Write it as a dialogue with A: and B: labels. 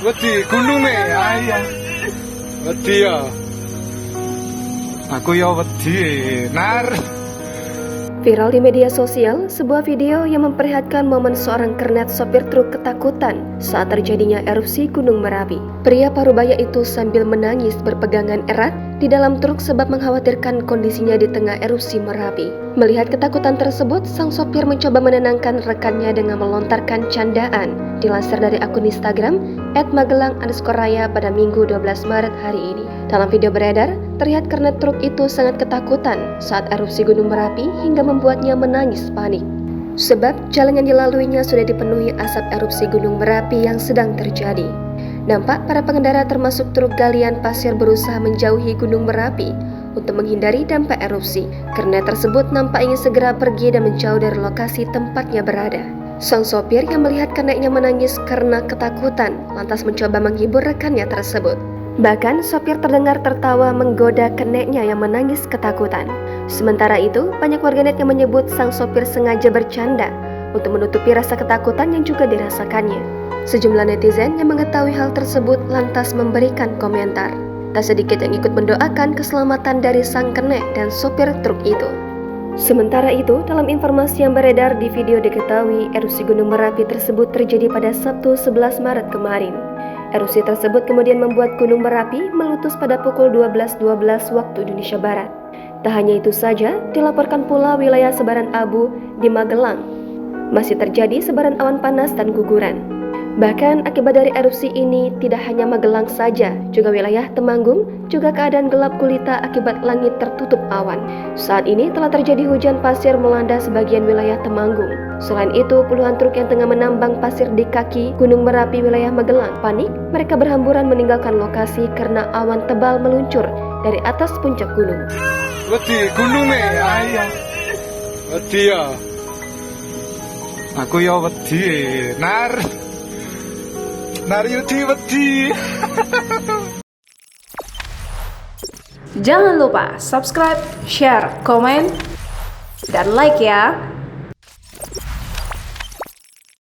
A: Wedi gununge ayah. Wedi ya. Aku ya wedi, Nar.
B: Viral di media sosial, sebuah video yang memperlihatkan momen seorang kernet sopir truk ketakutan saat terjadinya erupsi Gunung Merapi. Pria parubaya itu sambil menangis berpegangan erat di dalam truk sebab mengkhawatirkan kondisinya di tengah erupsi Merapi. Melihat ketakutan tersebut, sang sopir mencoba menenangkan rekannya dengan melontarkan candaan. Dilansir dari akun Instagram @magelang_raya pada Minggu 12 Maret hari ini. Dalam video beredar, terlihat kernet truk itu sangat ketakutan saat erupsi Gunung Merapi hingga membuatnya menangis panik. Sebab jalan yang dilaluinya sudah dipenuhi asap erupsi Gunung Merapi yang sedang terjadi. Nampak para pengendara termasuk truk galian pasir berusaha menjauhi Gunung Merapi untuk menghindari dampak erupsi. Kernet tersebut nampak ingin segera pergi dan menjauh dari lokasi tempatnya berada. Sang sopir yang melihat keneknya menangis karena ketakutan lantas mencoba menghibur rekannya tersebut. Bahkan sopir terdengar tertawa menggoda keneknya yang menangis ketakutan. Sementara itu, banyak warganet yang menyebut sang sopir sengaja bercanda untuk menutupi rasa ketakutan yang juga dirasakannya. Sejumlah netizen yang mengetahui hal tersebut lantas memberikan komentar. Tak sedikit yang ikut mendoakan keselamatan dari sang kenek dan sopir truk itu. Sementara itu, dalam informasi yang beredar di video diketahui, erupsi Gunung Merapi tersebut terjadi pada Sabtu 11 Maret kemarin. Erupsi tersebut kemudian membuat Gunung Merapi meletus pada pukul 12.12 waktu Indonesia Barat. Tak hanya itu saja, dilaporkan pula wilayah sebaran abu di Magelang. Masih terjadi sebaran awan panas dan guguran. Bahkan akibat dari erupsi ini tidak hanya Magelang saja, juga wilayah Temanggung juga keadaan gelap gulita akibat langit tertutup awan. Saat ini telah terjadi hujan pasir melanda sebagian wilayah Temanggung. Selain itu, puluhan truk yang tengah menambang pasir di kaki Gunung Merapi wilayah Magelang panik, mereka berhamburan meninggalkan lokasi karena awan tebal meluncur dari atas puncak gunung.
A: Wedi gununge ayah. Wedi ya. Aku ya wedi, Nar. Wedi.
C: Jangan lupa subscribe, share, komen, dan like ya.